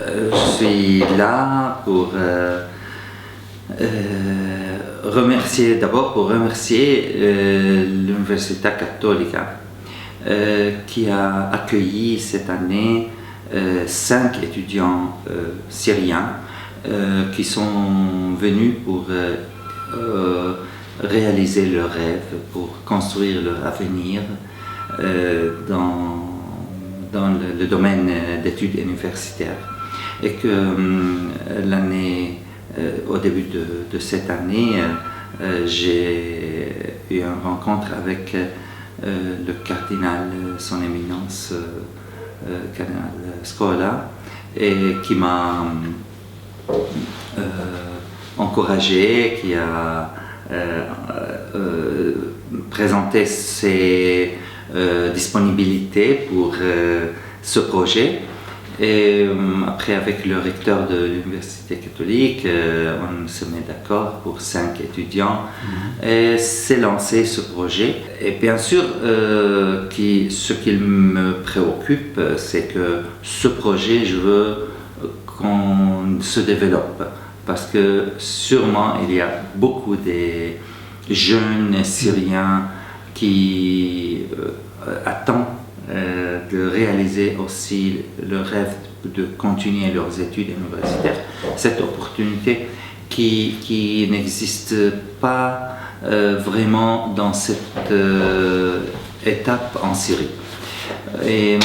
Je suis là pour remercier l'Università Cattolica qui a accueilli cette année 5 étudiants syriens qui sont venus pour réaliser leur rêve, pour construire leur avenir dans le domaine d'études universitaires. Et que au début de cette année, j'ai eu une rencontre avec le cardinal, son éminence, cardinal Scola, et qui m'a encouragé, qui a présenté ses disponibilités pour ce projet. Et après, avec le recteur de l'Université catholique, on se met d'accord pour 5 étudiants et s'est lancé ce projet. Et bien sûr, ce qui me préoccupe, c'est que ce projet, je veux qu'on se développe. Parce que sûrement, il y a beaucoup de jeunes Syriens qui attendent de réaliser aussi le rêve de continuer leurs études universitaires. Cette opportunité qui n'existe pas vraiment dans cette étape en Syrie. Et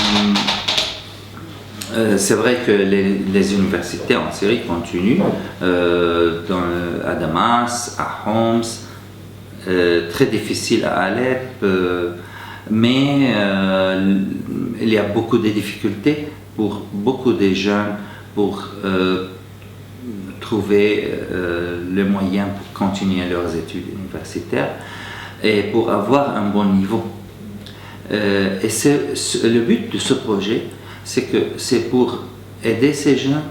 c'est vrai que les universités en Syrie continuent, à Damas, à Homs, très difficile à Alep, mais il y a beaucoup de difficultés pour beaucoup de jeunes pour trouver les moyens pour continuer leurs études universitaires et pour avoir un bon niveau. Et le but de ce projet, c'est pour aider ces jeunes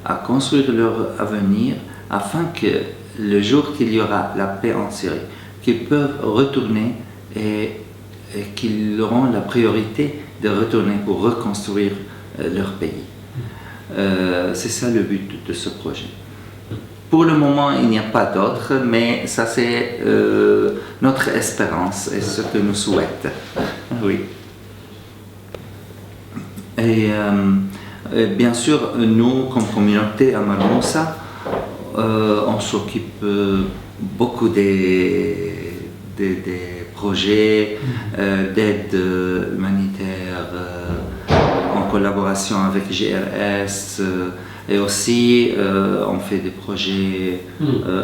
à construire leur avenir afin que le jour qu'il y aura la paix en Syrie, qu'ils peuvent retourner et qu'ils auront la priorité de retourner pour reconstruire leur pays. C'est ça le but de ce projet. Pour le moment, il n'y a pas d'autre, mais ça c'est notre espérance et ce que nous souhaitons. Oui. Et bien sûr, nous, comme communauté à Marmoussa, on s'occupe beaucoup des projets d'aide humanitaire en collaboration avec GRS et aussi on fait des projets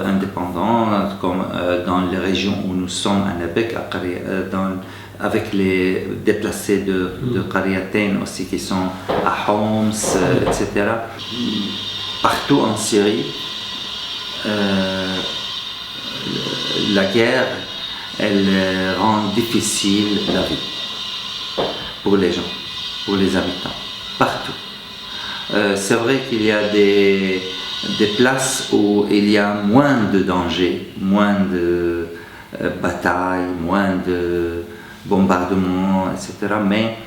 indépendants comme dans les régions où nous sommes à Nabek, avec les déplacés de Qaryatain aussi qui sont à Homs, etc. Partout en Syrie, la guerre elle rend difficile la vie pour les gens, pour les habitants, partout. C'est vrai qu'il y a des places où il y a moins de dangers, moins de batailles, moins de bombardements, etc. Mais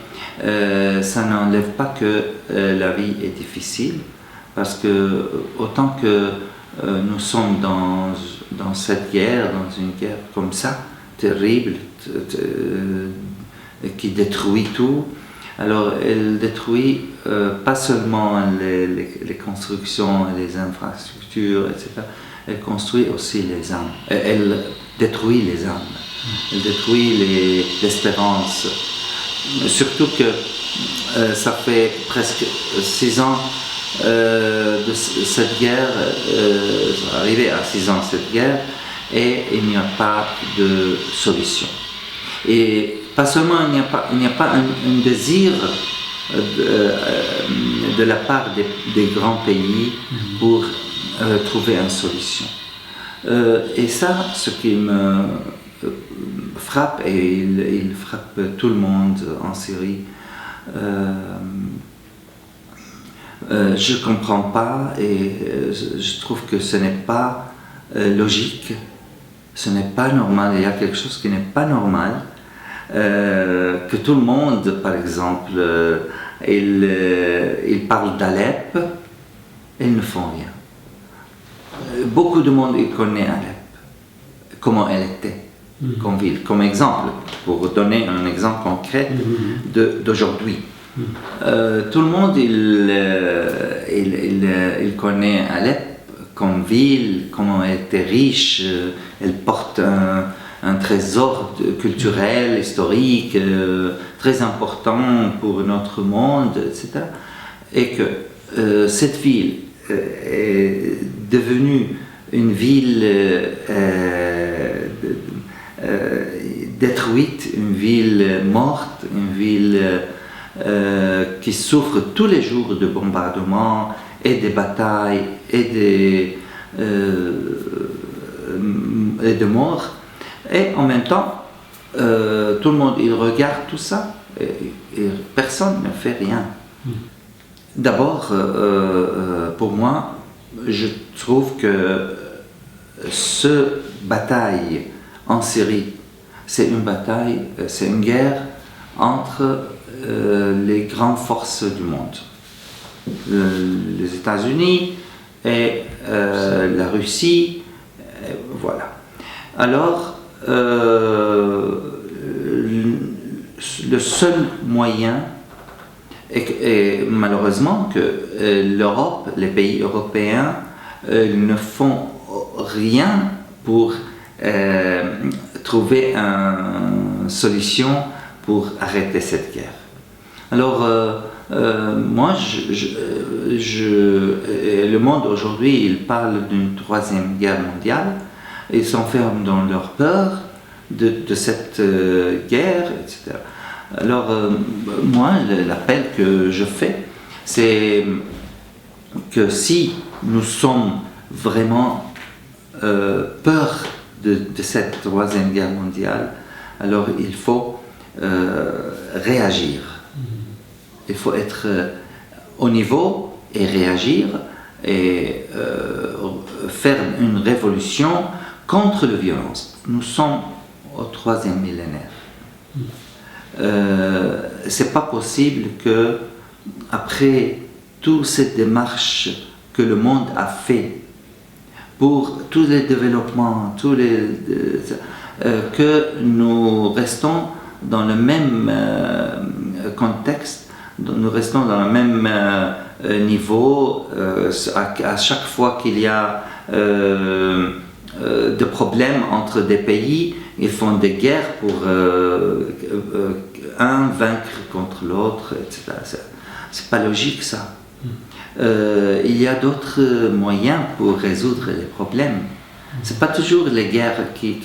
ça n'enlève pas que la vie est difficile, parce que autant que nous sommes dans cette guerre, dans une guerre comme ça, terrible, qui détruit tout. Alors elle détruit pas seulement les constructions, les infrastructures, etc. Elle construit aussi les âmes. Elle détruit les âmes. Elle détruit l'espérance. Surtout que ça fait presque 6 ans de cette guerre, arrivé à 6 ans cette guerre, et il n'y a pas de solution. Et pas seulement il n'y a pas un désir de la part des grands pays pour trouver une solution. Et ça, ce qui me frappe, et il frappe tout le monde en Syrie, je ne comprends pas et je trouve que ce n'est pas logique, ce n'est pas normal, il y a quelque chose qui n'est pas normal, que tout le monde, par exemple, il parle d'Alep, ils ne font rien. Beaucoup de monde connaît Alep, comment elle était comme ville, comme exemple, pour donner un exemple concret d'aujourd'hui. Tout le monde il connaît Alep comme ville, comment elle était riche, elle porte un trésor culturel, historique, très important pour notre monde, etc. Et que cette ville est devenue une ville détruite, une ville morte, une ville qui souffre tous les jours de bombardements et des batailles et de morts. Et en même temps, tout le monde il regarde tout ça et personne ne fait rien. D'abord, pour moi, je trouve que cette bataille en Syrie, c'est une guerre entre les grandes forces du monde. Les États-Unis et la Russie, voilà. Alors, le seul moyen est malheureusement que l'Europe, les pays européens ne font rien pour trouver une solution pour arrêter cette guerre. Alors, moi, le monde aujourd'hui, il parle d'une troisième guerre mondiale. Ils s'enferment dans leur peur de cette guerre, etc. Alors, moi, l'appel que je fais, c'est que si nous sommes vraiment peur de cette troisième guerre mondiale, alors il faut réagir. Il faut être au niveau et réagir et faire une révolution contre la violence. Nous sommes au troisième millénaire. C'est pas possible que, après toutes ces démarches que le monde a fait pour tous les développements, que nous restons dans le même contexte, nous restons dans le même niveau. À chaque fois qu'il y a des problèmes entre des pays, ils font des guerres pour un vaincre contre l'autre, etc. C'est pas logique ça. Il y a d'autres moyens pour résoudre les problèmes. C'est pas toujours les guerres qui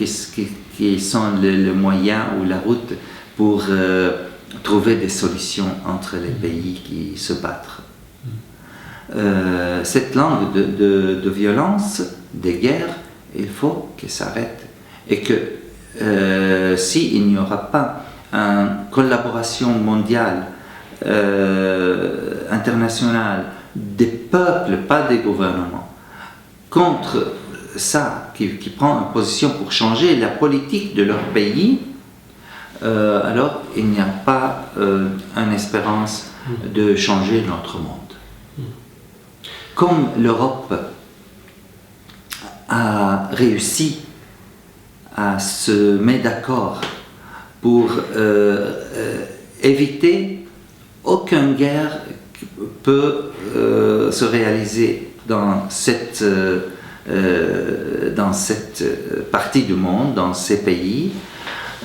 sont le moyen ou la route pour trouver des solutions entre les pays qui se battent. Cette langue de violence, des guerres, il faut qu'elle s'arrête. Et que s'il n'y aura pas une collaboration mondiale, internationale, des peuples, pas des gouvernements, contre ça, qui prend une position pour changer la politique de leur pays, alors il n'y a pas une espérance de changer notre monde. Comme l'Europe a réussi à se mettre d'accord pour éviter aucune guerre qui peut se réaliser dans cette partie du monde, dans ces pays,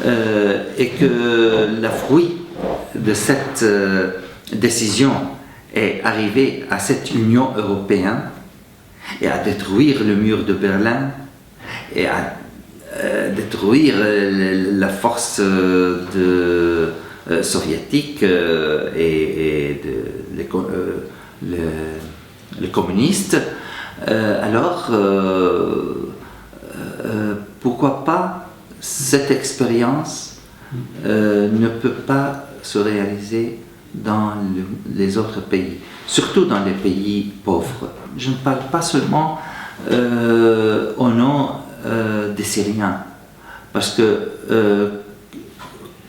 et que le fruit de cette décision est arrivé à cette Union européenne et à détruire le mur de Berlin et à détruire la force soviétique et les communistes. Alors, pourquoi pas cette expérience ne peut pas se réaliser dans les autres pays, surtout dans les pays pauvres. Je ne parle pas seulement au nom des Syriens, parce que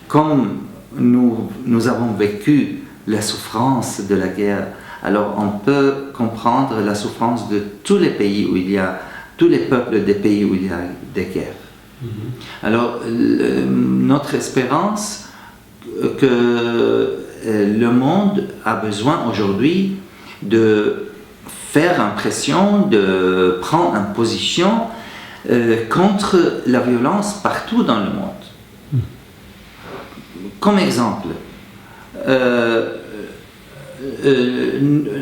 comme nous avons vécu la souffrance de la guerre alors on peut comprendre la souffrance de tous les pays où il y a, tous les peuples des pays où il y a des guerres. Alors, notre espérance que le monde a besoin aujourd'hui de faire impression, de prendre une position contre la violence partout dans le monde. Comme exemple,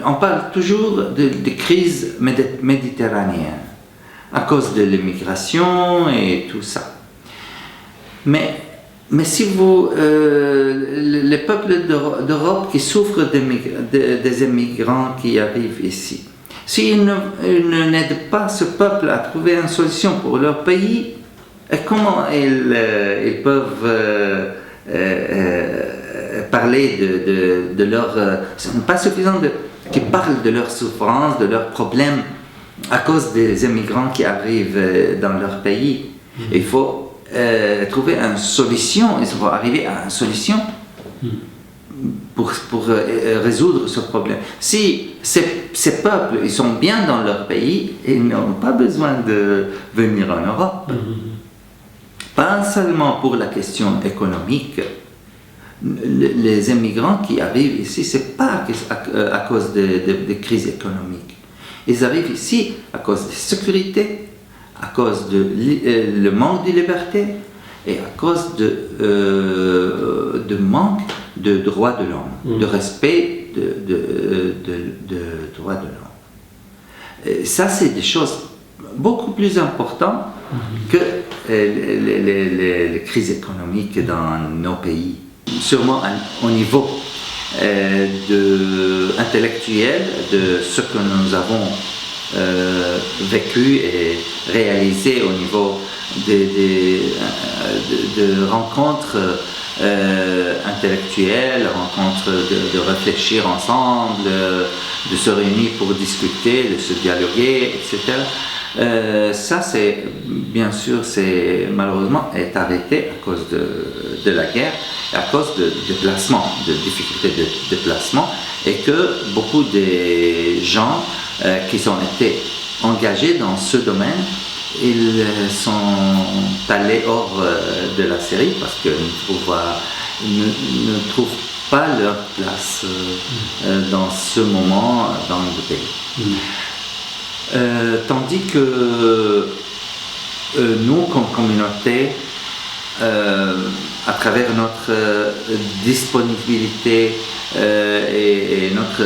on parle toujours de crise méditerranéenne à cause de l'immigration et tout ça. Mais si vous, les peuples d'Europe qui souffrent des immigrants qui arrivent ici, s'ils n'aident pas ce peuple à trouver une solution pour leur pays, comment ils peuvent parler de leur... Ce n'est pas suffisant qu'ils parlent de leur souffrance, de leurs problèmes à cause des immigrants qui arrivent dans leur pays. Il faut trouver une solution, il faut arriver à une solution pour résoudre ce problème. Si ces peuples ils sont bien dans leur pays, ils n'ont pas besoin de venir en Europe. Pas seulement pour la question économique. Les immigrants qui arrivent ici, ce n'est pas à cause de crises économiques. Ils arrivent ici à cause de sécurité, à cause de le manque de liberté et à cause de manque de droits de l'homme, de respect de droits de l'homme. Et ça, c'est des choses beaucoup plus importantes que les crises économiques dans nos pays. Sûrement au niveau intellectuel de ce que nous avons vécu et réalisé au niveau de rencontres intellectuelles, rencontres de réfléchir ensemble, de se réunir pour discuter, de se dialoguer, etc. Ça, c'est bien sûr, malheureusement est arrêté à cause de la guerre, à cause de déplacement, de difficultés de déplacement, et que beaucoup de gens qui ont été engagés dans ce domaine, ils sont allés hors de la Syrie parce qu'ils ne trouvent pas leur place dans ce moment dans le pays. Tandis que nous, comme communauté, à travers notre disponibilité et notre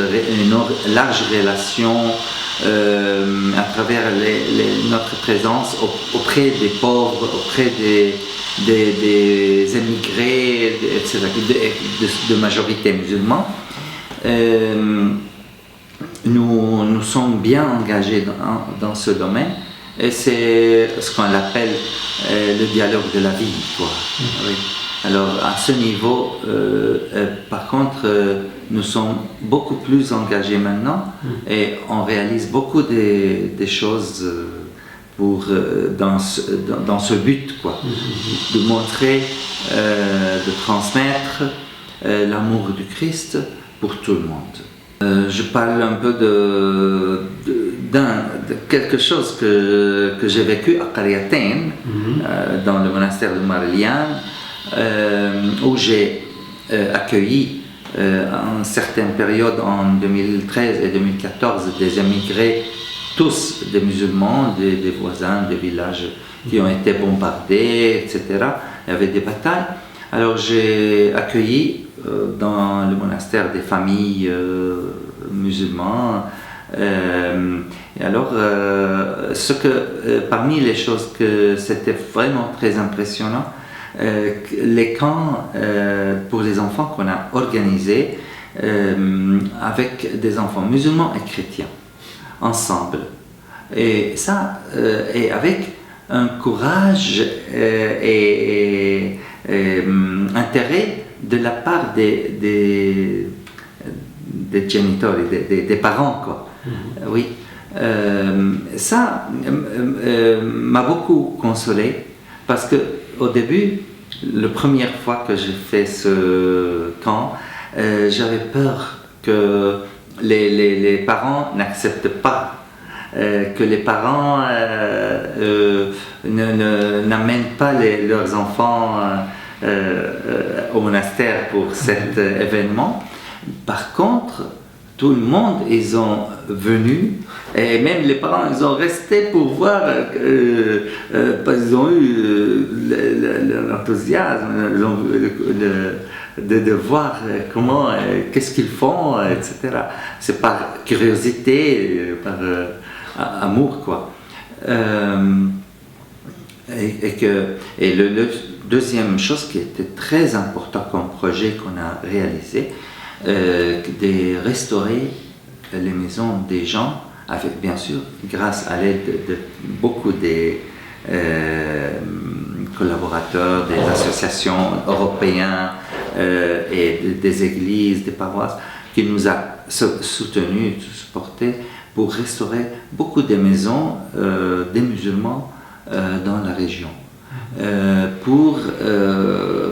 large relation, à travers notre présence auprès des pauvres, auprès des émigrés, etc., de majorité musulmane, nous sommes bien engagés dans ce domaine, et c'est ce qu'on appelle le dialogue de la vie, quoi. Oui. Alors à ce niveau, par contre, nous sommes beaucoup plus engagés maintenant et on réalise beaucoup des choses dans ce but, quoi, de montrer, de transmettre l'amour du Christ pour tout le monde. Je parle un peu de quelque chose que j'ai vécu à Qaryatain, dans le monastère de Marlian, où j'ai accueilli à une certaine période en 2013 et 2014 des émigrés, tous des musulmans, des voisins, des villages qui ont été bombardés, etc. Il y avait des batailles. Alors j'ai accueilli dans le monastère des familles musulmanes. Et alors, parmi les choses que c'était vraiment très impressionnant, les camps pour les enfants qu'on a organisés avec des enfants musulmans et chrétiens, ensemble. Et ça, et avec un courage et intérêt de la part des géniteurs, des parents, quoi. Oui. Ça m'a beaucoup consolé parce que au début, la première fois que j'ai fait ce camp, j'avais peur que les parents n'acceptent pas que les parents n'amènent pas leurs enfants au monastère pour cet événement. Par contre, tout le monde, ils ont venu, et même les parents, ils ont resté pour voir, ils ont eu l'enthousiasme de voir comment, qu'est-ce qu'ils font, etc. C'est par curiosité, par amour, quoi. Et le deuxième chose qui était très important comme projet qu'on a réalisé, de restaurer les maisons des gens, avec bien sûr, grâce à l'aide de beaucoup des collaborateurs, des associations européennes et des églises, des paroisses, qui nous a soutenus, supportés pour restaurer beaucoup de maisons des musulmans dans la région. Pour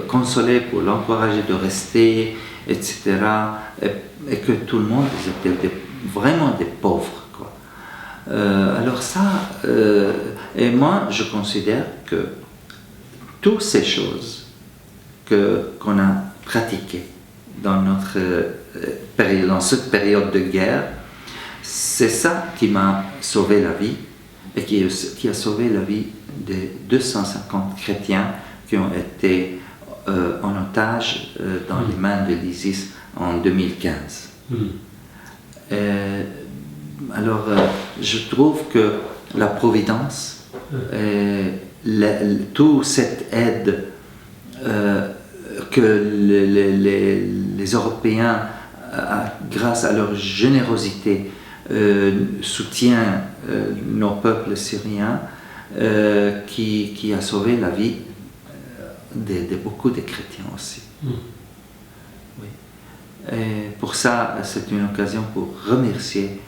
consoler, pour l'encourager de rester, etc. Et que tout le monde, ils étaient vraiment des pauvres, quoi. Alors ça, et moi je considère que toutes ces choses qu'on a pratiquées dans notre période, dans cette période de guerre, c'est ça qui m'a sauvé la vie et qui a sauvé la vie des 250 chrétiens qui ont été en otage dans les mains de l'ISIS en 2015. Alors, je trouve que la Providence, toute cette aide que les Européens, grâce à leur générosité, soutiennent nos peuples syriens, qui a sauvé la vie de beaucoup de chrétiens aussi. Oui. Et pour ça, c'est une occasion pour remercier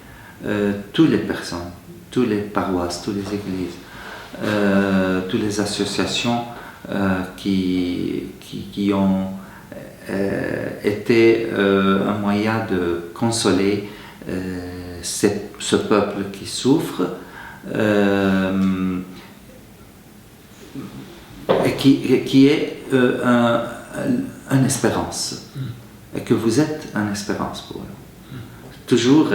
toutes les personnes, toutes les paroisses, toutes les églises, toutes les associations qui ont été un moyen de consoler ce peuple qui souffre et qui est une espérance, et que vous êtes une espérance pour nous. Toujours,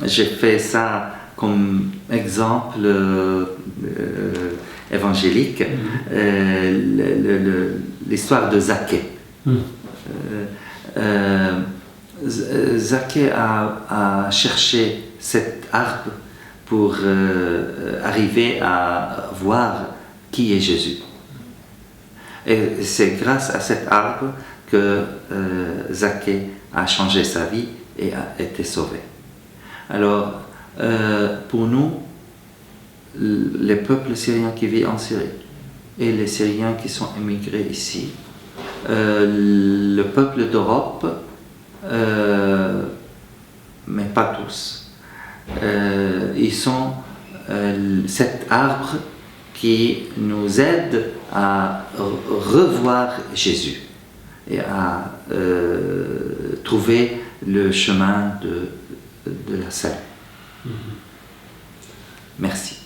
j'ai fait ça comme exemple évangélique, l'histoire de Zaché. Zaché a cherché cet arbre pour arriver à voir qui est Jésus. Et c'est grâce à cet arbre que Zaché a changé sa vie et a été sauvé. Alors, pour nous, les peuples syriens qui vivent en Syrie et les Syriens qui sont émigrés ici, le peuple d'Europe, mais pas tous, ils sont cet arbre qui nous aide à revoir Jésus et à trouver le chemin de la salut. Merci.